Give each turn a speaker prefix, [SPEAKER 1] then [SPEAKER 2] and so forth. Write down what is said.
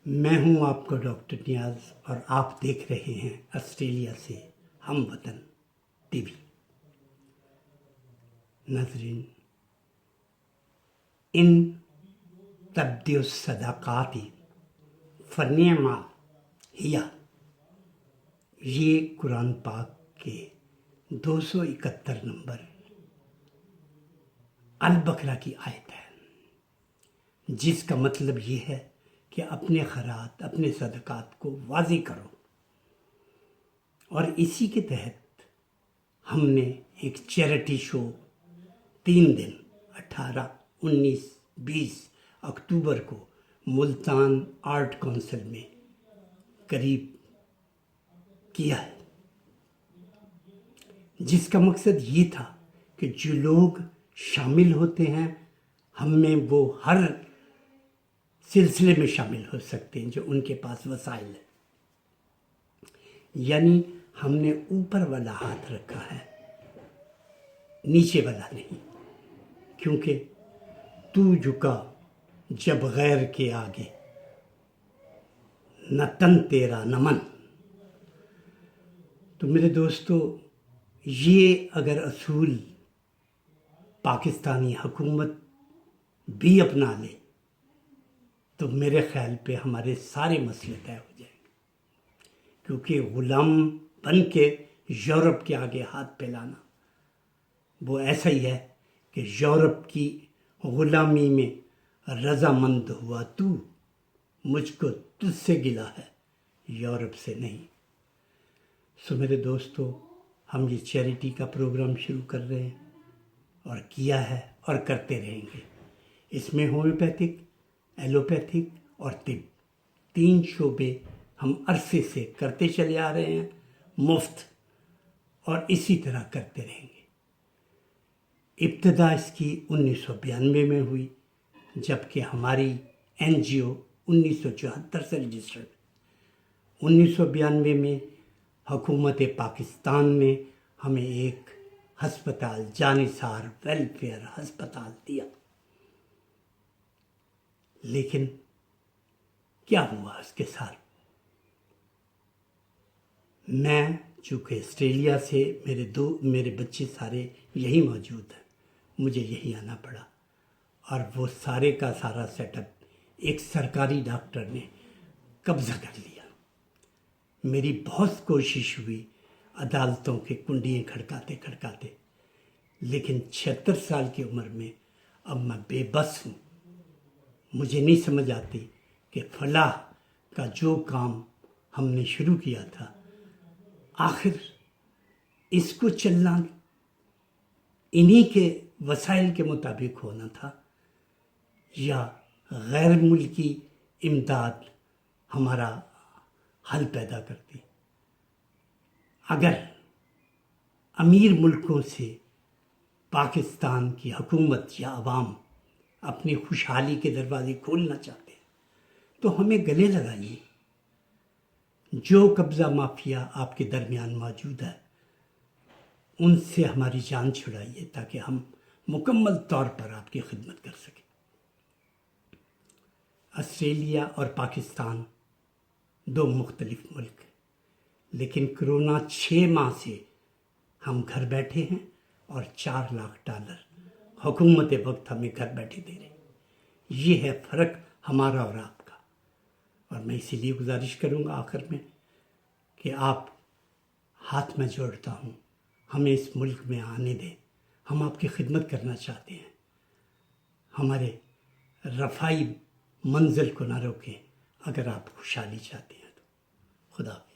[SPEAKER 1] میں ہوں آپ کا ڈاکٹر نیاز اور آپ دیکھ رہے ہیں آسٹریلیا سے ہم وطن ٹی وی۔ ناظرین، ان تبدی الصداقات فنعما ہیا، یہ قرآن پاک کے 271 نمبر البقرہ کی آیت ہے، جس کا مطلب یہ ہے کہ اپنے خیرات، اپنے صدقات کو واضح کرو۔ اور اسی کے تحت ہم نے ایک چیریٹی شو 3 دن 18، 19، 20 اکتوبر کو ملتان آرٹ کونسل میں قریب کیا ہے، جس کا مقصد یہ تھا کہ جو لوگ شامل ہوتے ہیں ہم میں، وہ ہر سلسلے میں شامل ہو سکتے ہیں جو ان کے پاس وسائل ہے۔ یعنی ہم نے اوپر والا ہاتھ رکھا ہے، نیچے والا نہیں، کیونکہ تو جھکا جب غیر کے آگے، نہ تن تیرا نہ من۔ تو میرے دوستو، یہ اگر اصول پاکستانی حکومت بھی اپنا لے تو میرے خیال پہ ہمارے سارے مسئلے طے ہو جائیں گے، کیونکہ غلام بن کے یورپ کے آگے ہاتھ پھیلانا وہ ایسا ہی ہے کہ یورپ کی غلامی میں رضامند ہوا تو، مجھ کو تجھ سے گلہ ہے، یورپ سے نہیں۔ سو میرے دوستو، ہم یہ چیریٹی کا پروگرام شروع کر رہے ہیں اور کیا ہے اور کرتے رہیں گے۔ اس میں ہومیوپیتھک، ایلوپیتھک اور طب، 3 شعبے ہم عرصے سے کرتے چلے آ رہے ہیں مفت، اور اسی طرح کرتے رہیں گے۔ ابتدا اس کی 1992 میں ہوئی، جبکہ ہماری NGO 1974 سے رجسٹرڈ۔ 1992 میں حکومت پاکستان نے ہمیں ایک ہسپتال، جانثار ویلفیئر ہسپتال دیا، لیکن کیا ہوا اس کے ساتھ؟ میں چونکہ آسٹریلیا سے، میرے بچے سارے یہی موجود ہیں، مجھے یہی آنا پڑا، اور وہ سارے کا سارا سیٹ اپ ایک سرکاری ڈاکٹر نے قبضہ کر لیا۔ میری بہت کوشش ہوئی عدالتوں کے کنڈیاں کھڑکاتے، لیکن 76 سال کی عمر میں اب میں بے بس ہوں۔ مجھے نہیں سمجھ آتی کہ فلاح کا جو کام ہم نے شروع کیا تھا، آخر اس کو چلنا انہی کے وسائل کے مطابق ہونا تھا، یا غیر ملکی امداد ہمارا حل پیدا کرتی۔ اگر امیر ملکوں سے پاکستان کی حکومت یا عوام اپنی خوشحالی کے دروازے کھولنا چاہتے ہیں تو ہمیں گلے لگائیے۔ جو قبضہ مافیا آپ کے درمیان موجود ہے، ان سے ہماری جان چھڑائیے تاکہ ہم مکمل طور پر آپ کی خدمت کر سکیں۔ آسٹریلیا اور پاکستان 2 مختلف ملک ہیں، لیکن کرونا 6 ماہ سے ہم گھر بیٹھے ہیں اور $4 لاکھ حکومت وقت ہمیں گھر بیٹھے دے رہی۔ یہ ہے فرق ہمارا اور آپ کا، اور میں اسی لیے گزارش کروں گا آخر میں کہ آپ ہاتھ میں جوڑتا ہوں، ہمیں اس ملک میں آنے دیں، ہم آپ کی خدمت کرنا چاہتے ہیں۔ ہمارے رفائی منزل کو نہ روکیں، اگر آپ خوشحالی چاہتے ہیں تو۔ خدا حافظ۔